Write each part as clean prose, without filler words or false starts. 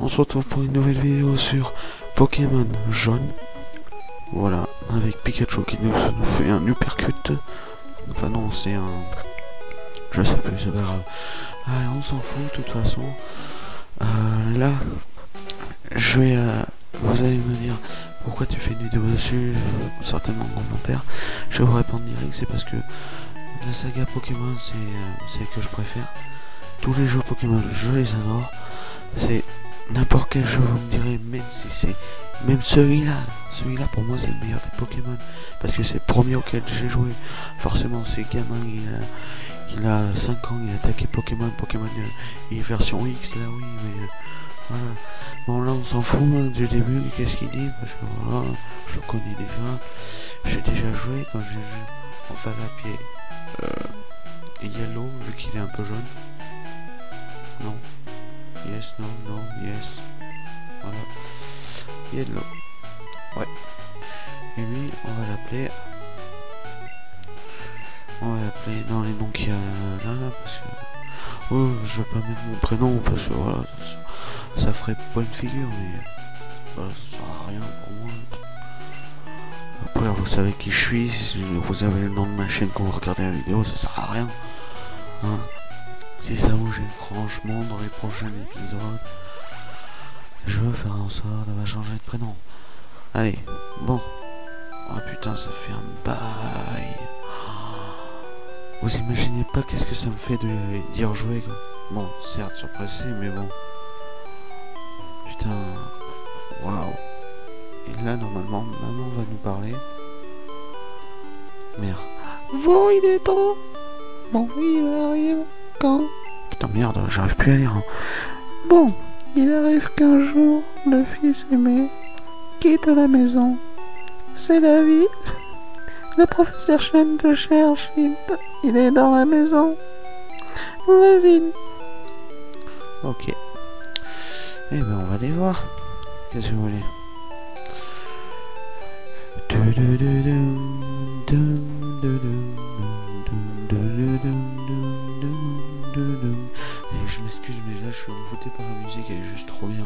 on se retrouve pour une nouvelle vidéo sur Pokémon jaune. Voilà, avec Pikachu qui nous fait un uppercut. Enfin non, c'est un... Je sais plus, c'est pas grave. Allez, on s'en fout de toute façon. Là, je vais... vous allez me dire pourquoi tu fais une vidéo dessus, certainement en commentaire. Je vais vous répondre direct, c'est parce que la saga Pokémon, c'est celle que je préfère. Tous les jeux Pokémon, je les adore. C'est n'importe quel jeu, vous me direz, même si c'est... Même celui-là pour moi c'est le meilleur des Pokémon. Parce que c'est le premier auquel j'ai joué. Forcément, c'est gamin, il a 5 ans, il a attaqué Pokémon il est version X, là oui, mais... voilà. Bon là on s'en fout hein, du début, qu'est-ce qu'il dit, parce que voilà, je le connais déjà. J'ai déjà joué quand j'ai joué en Valapier Yellow, vu qu'il est un peu jaune. Non. Yes, non, non, yes. Voilà. Yellow. Ouais. Et lui, on va l'appeler... dans les noms qu'il y a là, parce que... Oh, je vais pas mettre mon prénom, parce que voilà, ça ferait pas une figure, mais... Voilà, ça sert à rien pour moi. Après, vous savez qui je suis, si vous avez le nom de ma chaîne quand vous regardez la vidéo, ça sert à rien. Hein. Si ça vous gêne franchement, dans les prochains épisodes, je veux faire en sorte de changer de prénom. Allez, bon. Oh putain, ça fait un bail. Vous imaginez pas qu'est-ce que ça me fait de dire jouer quoi. Bon, certes surpressé, mais bon. Putain. Waouh. Et là, normalement, maman va nous parler. Merde. Bon, il est temps. Bon, il arrive quand... Putain, merde, j'arrive plus à lire. Hein. Bon, il arrive qu'un jour, le fils aimé quitte la maison. C'est la vie. Le professeur Chen te cherche, il est dans la maison. Vas-y. Ok. Eh ben, on va aller voir. Qu'est-ce que vous voulez? Et je m'excuse, mais là je suis envoûté par la musique, elle est juste trop bien.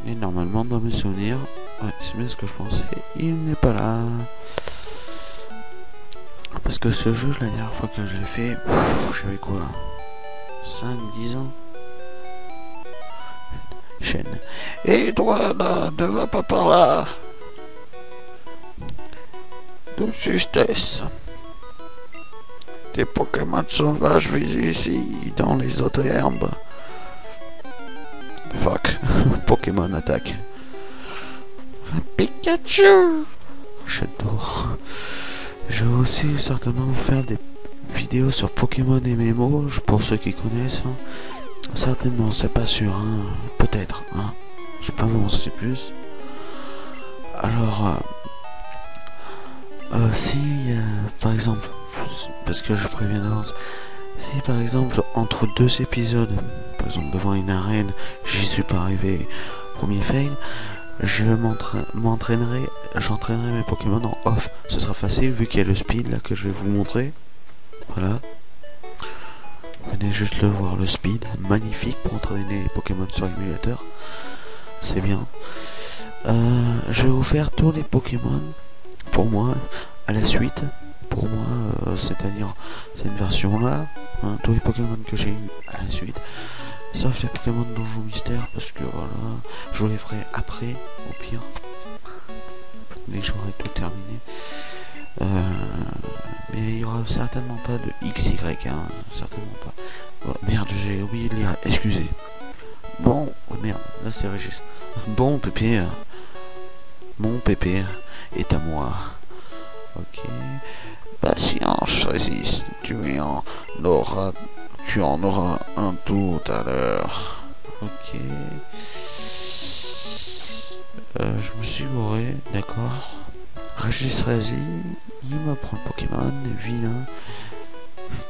Et normalement, dans mes souvenirs, ouais, c'est bien ce que je pensais, il n'est pas là. Parce que ce jeu, la dernière fois que je l'ai fait, j'avais quoi, 5-10 ans. Chaîne. Et toi, là, ne va pas par là. De justesse. Des Pokémon sauvages vivent ici, dans les autres herbes. Fuck. Pokémon attaque. Pikachu. J'adore. Je vais aussi certainement vous faire des vidéos sur Pokémon et MMO, pour ceux qui connaissent. Hein. Certainement, c'est pas sûr. Hein. Peut-être. Hein. Je sais pas vous en sais plus. Alors... si, par exemple, parce que je préviens d'avance, si par exemple, entre deux épisodes, par exemple devant une arène, j'y suis pas arrivé, premier fail, j'entraînerai mes Pokémon en off. Ce sera facile vu qu'il y a le speed là que je vais vous montrer. Voilà. Venez juste le voir, le speed, magnifique pour entraîner les Pokémon sur émulateur. C'est bien. Je vais vous faire tous les Pokémon. Pour moi, à la suite, pour moi, c'est-à-dire cette version-là, hein, tous les Pokémon que j'ai eu à la suite, sauf les Pokémon Donjon Mystère, parce que voilà, je les ferai après, au pire, dès que j'aurai tout terminé. Mais il n'y aura certainement pas de XY, hein, certainement pas. Oh, merde, j'ai oublié de lire, excusez. Bon, oh merde, là c'est Régis. Bon, Pépé, mon Pépé est à moi. Ok. Patience, résiste. Tu en auras un tout à l'heure. Ok. Je me suis bourré, d'accord. Régis Razi, il m'apprend le Pokémon, vilain.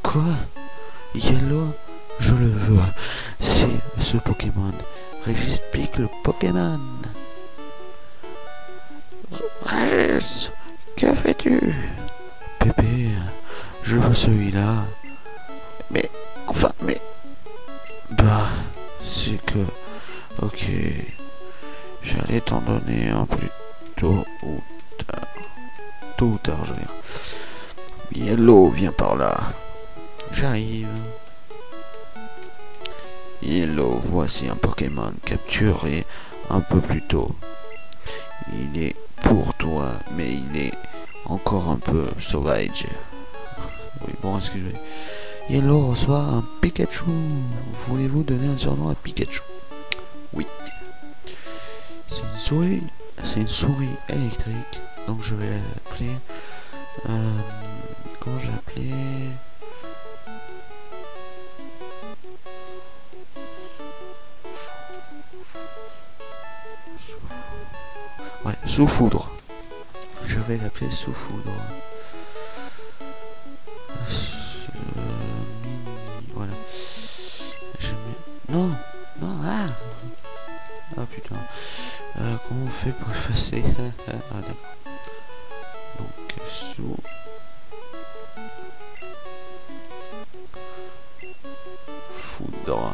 Quoi? Yellow? Je le veux. C'est ce Pokémon. Régis pique le Pokémon. Régis, que fais-tu? Pépé, je veux celui-là. Mais, enfin, mais... Bah, c'est que Ok. J'allais t'en donner un plus tôt ou tard. Tôt ou tard, je veux dire. Yellow, viens par là. J'arrive. Yellow, voici un Pokémon capturé un peu plus tôt. Il est pour toi, mais il est encore un peu sauvage. Oui, bon, excusez. Yellow reçoit un Pikachu. Voulez-vous donner un surnom à Pikachu? Oui. C'est une souris électrique. Donc je vais l'appeler. Comment j'ai appelé? Ouais, sous foudre. Je vais l'appeler sous foudre. Voilà. Non, non, ah. Ah putain. Comment on fait pour effacer? Ah d'accord. Donc sous foudre.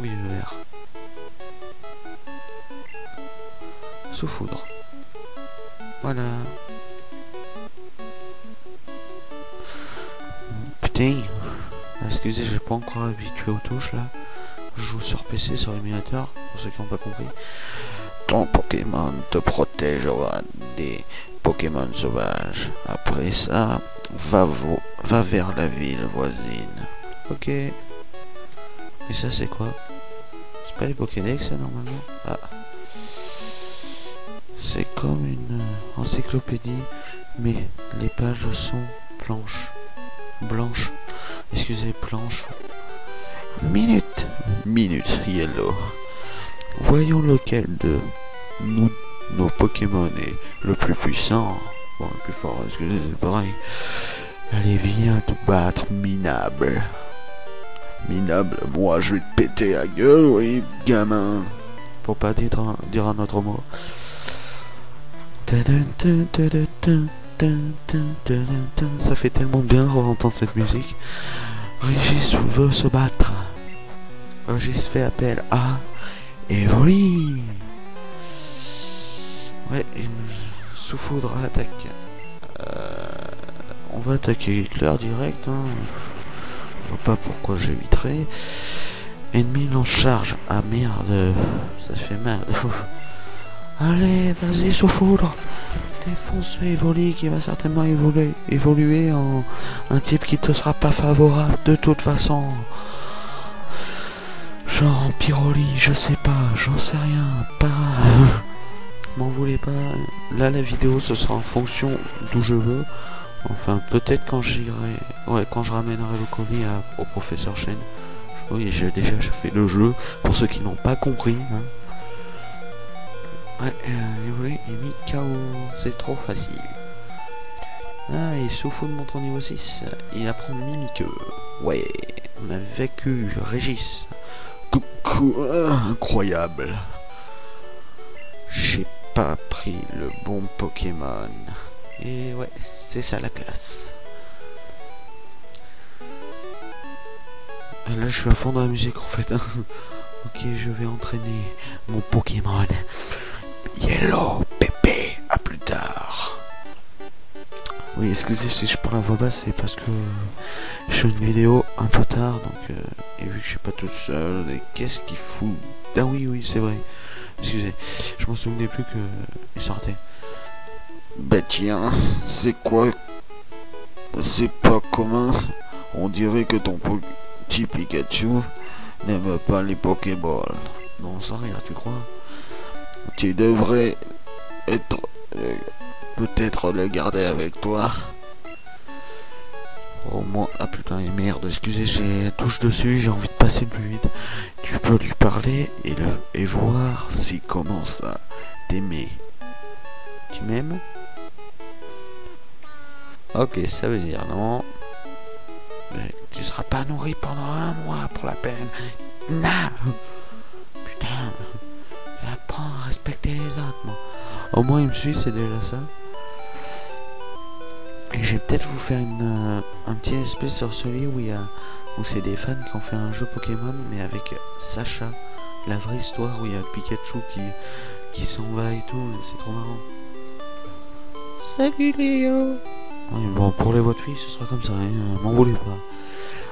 Oui, le vert. Sous foudre. Voilà. Putain. Excusez, j'ai pas encore habitué aux touches là. Je joue sur PC, sur émulateur, pour ceux qui n'ont pas compris. Ton Pokémon te protégera des Pokémon sauvages. Après ça, va vers la ville voisine. Ok. Et ça c'est quoi? C'est pas les Pokédex ça normalement? Ah. C'est comme une encyclopédie, mais les pages sont blanches. Excusez, planches. Minute, Yellow. Voyons lequel de nos Pokémon est le plus puissant. Bon, le plus fort, excusez, c'est pareil. Allez, viens te battre, Minable. Minable, moi je vais te péter la gueule, oui, gamin. Pour pas dire un autre mot. Ça fait tellement bien d'entendre cette musique. Régis veut se battre. Régis fait appel à Evoli. Ouais, sous foudre attaque. On va attaquer Hitler direct. Hein. Je vois pas pourquoi j'éviterai. Ennemi lance charge. Ah merde, ça fait mal. Allez, vas-y sous foudre. Défonce Evoli qui va certainement évoluer en un type qui te sera pas favorable de toute façon. Genre en Pyroli, je sais pas, j'en sais rien, pas. M'en voulez pas. Là la vidéo ce sera en fonction d'où je veux. Enfin peut-être quand j'irai. Ouais, quand je ramènerai le colis au professeur Chen. Oui, j'ai déjà fait le jeu pour ceux qui n'ont pas compris. Hein. Ouais, il est mis KO, c'est trop facile. Ah, il souffle de montre niveau 6, il apprend Mimique. Ouais, on a vécu Régis. Coucou, incroyable. J'ai pas pris le bon Pokémon. Et ouais, c'est ça la classe. Et là, je suis à fond dans la musique en fait. Ok, je vais entraîner mon Pokémon. Yellow, Pépé, à plus tard. Oui, excusez si je parle à voix basse, c'est parce que je fais une vidéo un peu tard, donc et vu que je suis pas tout seul, et qu'est-ce qu'il fout? Ah oui, c'est vrai. Excusez, je m'en souvenais plus que il sortait. Bah tiens, c'est quoi? C'est pas commun. On dirait que ton petit Pikachu n'aime pas les Pokéballs. Non, ça regarde, tu crois? Tu devrais être peut-être le garder avec toi. Au moins. Ah putain, et merde, excusez, j'ai touche dessus, j'ai envie de passer plus vite. Tu peux lui parler et voir s'il commence à t'aimer. Tu m'aimes? Ok, ça veut dire non. Mais tu seras pas nourri pendant un mois pour la peine. Non. Putain. J'apprends à respecter les autres, moi. Au moins il me suit, c'est déjà ça. Et je vais peut-être vous faire un petit espèce sur celui où il y a où c'est des fans qui ont fait un jeu Pokémon, mais avec Sacha, la vraie histoire où il y a Pikachu qui s'en va et tout, c'est trop marrant. Salut Léo. Oui, bon, pour les voix de filles, ce sera comme ça, hein, m'en voulez pas.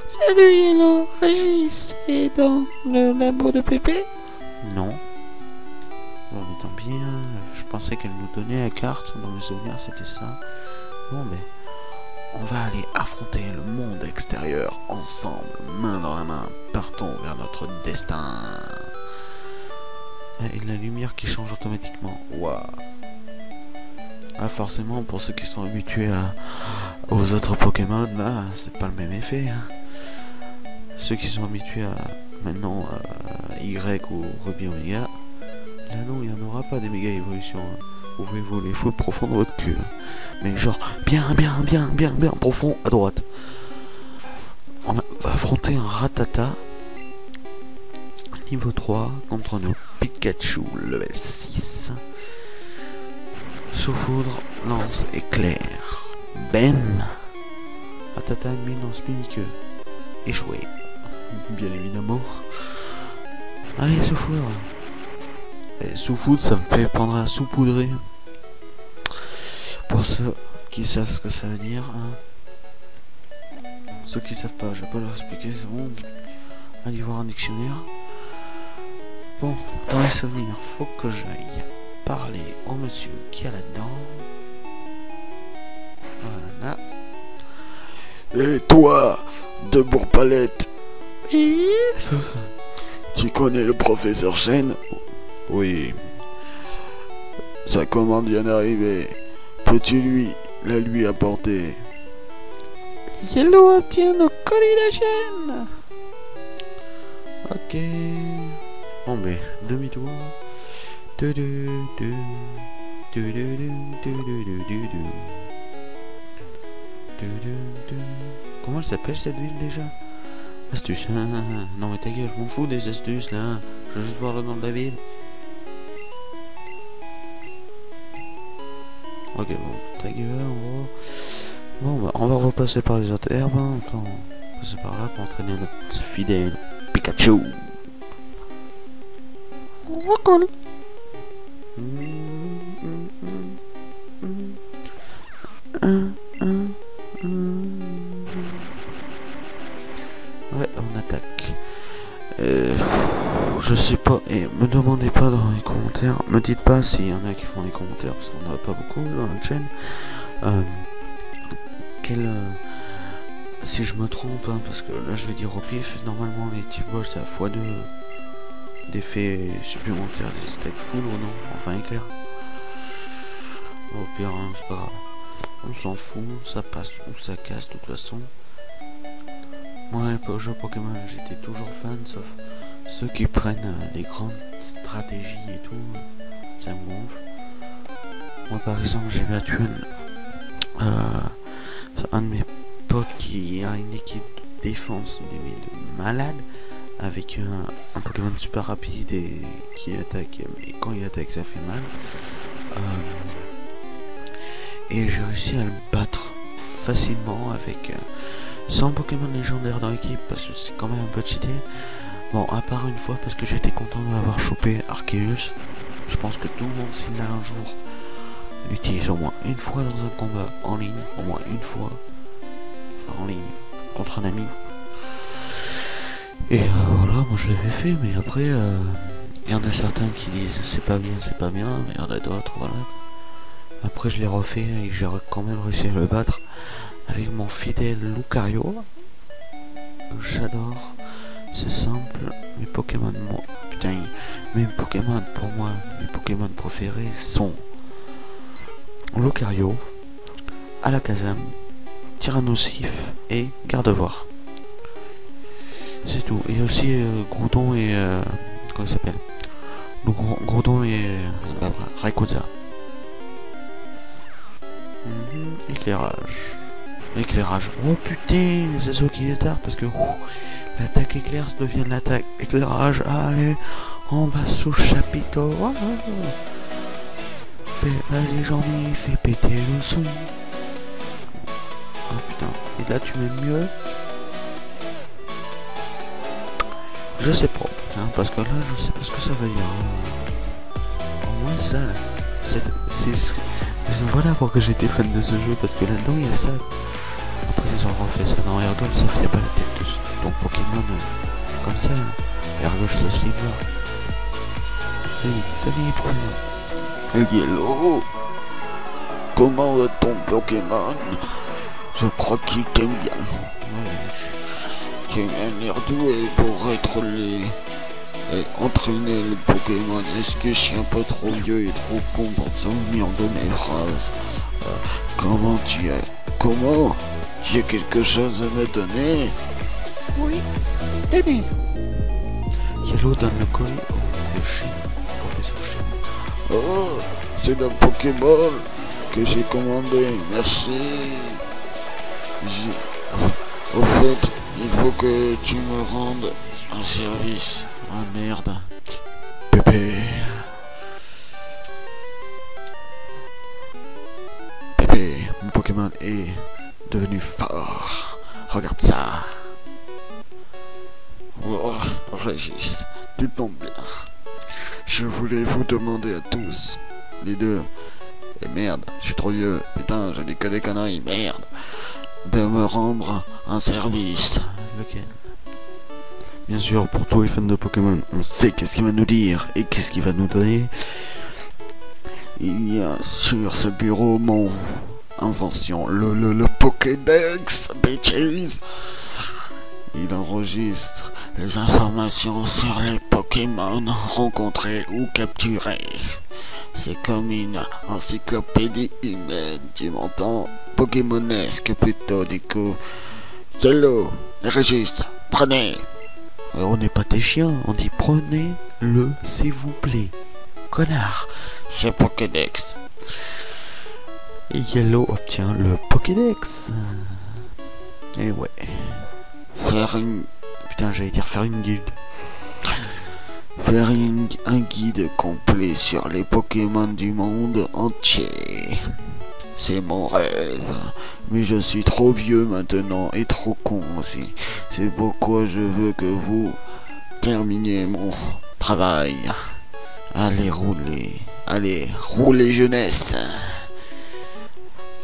Salut Yellow, Régis, c'est dans le labo de Pépé? Non. Bon, mais tant pis, hein. Je pensais qu'elle nous donnait la carte, dans mes souvenirs c'était ça. Bon, mais on va aller affronter le monde extérieur ensemble, main dans la main, partons vers notre destin. Et la lumière qui change automatiquement, waouh. Ah, forcément, pour ceux qui sont habitués aux autres Pokémon, là, c'est pas le même effet. Hein. Ceux qui sont habitués à maintenant à Y ou Ruby Omega, là non, il n'y en aura pas des méga évolutions. Hein. Ouvrez-vous les fouilles profonds de votre cul. Mais genre, bien profond à droite. On va affronter un Rattata niveau 3 contre nos Pikachu level 6. Sous-foudre, lance, éclair. Bam! Rattata ennemi lance mimiqueux. Échoué. Bien évidemment. Allez, sous-foudre. Sous-foudre, ça me fait prendre à saupoudrer. Pour ceux qui savent ce que ça veut dire. Hein. Ceux qui savent pas, je vais pas leur expliquer, c'est bon. Allez voir un dictionnaire. Bon, dans les souvenirs, faut que j'aille parler au monsieur qui a là-dedans. Voilà. Et toi, de Bourg-Palette? Oui. Tu connais le professeur Chen? Oui. Sa commande vient d'arriver. Peux-tu la lui apporter? Yellow obtient nos colis de chaîne. Ok. Bon, mais demi-tour. Comment elle s'appelle cette ville déjà? Astuce. Non mais ta gueule, je m'en fous des astuces là. Je veux juste voir le nom de la ville. Ok, bon, ta gueule en gros. Bon, bah, on va repasser par les autres herbes. Hein. On va passer par là pour entraîner notre fidèle Pikachu. Recolle. Ouais, on attaque. Je sais pas, et me demandez pas dans les commentaires, me dites pas s'il y en a qui font les commentaires, parce qu'on n'en a pas beaucoup dans la chaîne. Si je me trompe, hein, parce que là je vais dire au pif, normalement les types balls c'est à x2 d'effets supplémentaires des stacks full ou non, enfin éclair. Au pire, hein, c'est pas grave. On s'en fout, ça passe ou ça casse de toute façon. Moi, les jeux Pokémon, j'étais toujours fan, sauf ceux qui prennent les grandes stratégies et tout, ça me gonfle. Moi, par exemple, j'ai battu un de mes potes qui a une équipe de défense de malade, avec un Pokémon super rapide et qui attaque, et quand il attaque, ça fait mal. Et j'ai réussi à le battre facilement avec 100 Pokémon légendaires dans l'équipe, parce que c'est quand même un peu cheaté. Bon, à part une fois, parce que j'étais content de l'avoir chopé Arceus. Je pense que tout le monde, s'il l'a un jour, l'utilise au moins une fois dans un combat en ligne, au moins une fois. Enfin, en ligne, contre un ami. Et voilà, moi je l'avais fait, mais après, il y en a certains qui disent c'est pas bien, mais il y en a d'autres, voilà. Après je l'ai refait et j'ai quand même réussi à le battre avec mon fidèle Lucario. J'adore, c'est simple, mes Pokémon, putain, mes Pokémon pour moi, mes Pokémon préférés sont Lucario, Alakazam, Tyrannosif et Gardevoir. C'est tout. Et aussi Groudon et comment il s'appelle, le Groudon et Rayquaza. Éclairage. Oh putain, c'est ça qui est tard parce que l'attaque éclair devient l'attaque éclairage. Allez, on va sous chapiteau. Vas-y Jean-Mi, fais péter le son. Oh putain, et là tu m'aimes mieux. Je sais pas, hein, parce que là, je sais pas ce que ça veut dire. Hein. Pour moi, ça, c'est... Voilà pourquoi j'étais fan de ce jeu, parce que là-dedans, il y a ça. Après, ils ont refait ça dans Airgol, sauf qu'il n'y a pas la tête de donc Pokémon comme ça. Airgol, ça se dit là. Salut, Yellow, comment va ton Pokémon? Je crois qu'il t'aime bien. Ouais. Tu as l'air doué pour être et entraîner le Pokémon. Est-ce que je suis un peu trop vieux et trop con pour te souvenir de mes phrases? Comment tu es? Comment? Tu as quelque chose à me donner? Oui, tenez. Yellow donne le colis au chien, professeur chien. Oh, c'est un Pokémon que j'ai commandé, merci. Au fait, il faut que tu me rendes un service. Ah merde. Pépé. Pépé, mon Pokémon est devenu fort. Regarde ça. Oh, Régis, tu tombes bien. Je voulais vous demander à tous, les deux, et merde, je suis trop vieux, putain, je dis que des conneries, merde, de me rendre un service. Lequel? Bien sûr, pour tous les fans de Pokémon, on sait qu'est-ce qu'il va nous dire et qu'est-ce qu'il va nous donner. Il y a sur ce bureau mon invention, le Pokédex, bitches. Il enregistre les informations sur les Pokémon rencontrés ou capturés. C'est comme une encyclopédie humaine, tu m'entends? Pokémonesque plutôt, du coup. Yellow, Régis, prenez. On n'est pas des chiens, on dit prenez-le, s'il vous plaît. Connard. C'est Pokédex. Et Yellow obtient le Pokédex. Et ouais. Faire une... Putain, j'allais dire faire une guilde. Faire un guide complet sur les Pokémon du monde entier. C'est mon rêve. Mais je suis trop vieux maintenant et trop con aussi. C'est pourquoi je veux que vous terminiez mon travail. Allez, roulez. Allez, roulez jeunesse.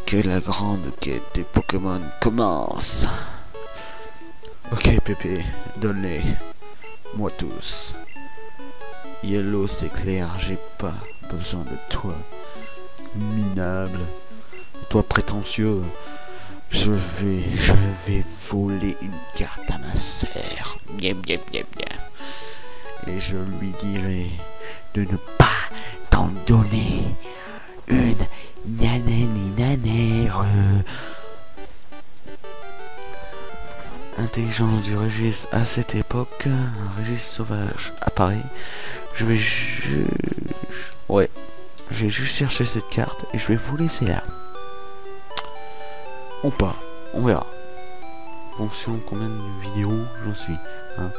Que la grande quête des Pokémon commence. Ok Pépé, donne-les. Moi tous. Yellow, c'est clair, j'ai pas besoin de toi. Minable. Toi prétentieux. Je vais voler une carte à ma sœur. Bien. Et je lui dirai de ne pas t'en donner une nanère. Intelligence du Régis à cette époque, un Régis sauvage apparaît. Je vais juste chercher cette carte et je vais vous laisser là. Ou pas, on verra. Attention, combien de vidéos j'en suis, hein.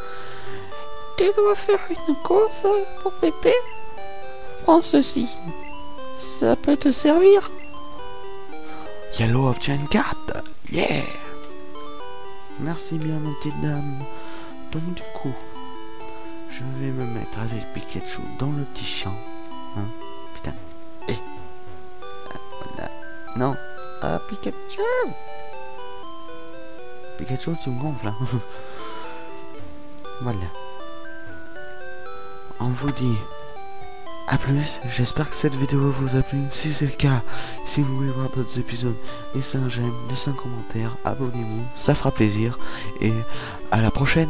Tu dois faire une course pour Pépé. Prends ceci, ça peut te servir. Yellow obtient une carte, yeah. Merci bien, ma petite dame. Donc du coup, je vais me mettre avec Pikachu dans le petit champ. Hein? Putain. Voilà. Non. Ah, Pikachu. Pikachu, tu me gonfles, hein. Voilà. On vous dit à plus. J'espère que cette vidéo vous a plu. Si c'est le cas, si vous voulez voir d'autres épisodes, laissez un j'aime, laissez un commentaire, abonnez-vous, ça fera plaisir. Et à la prochaine.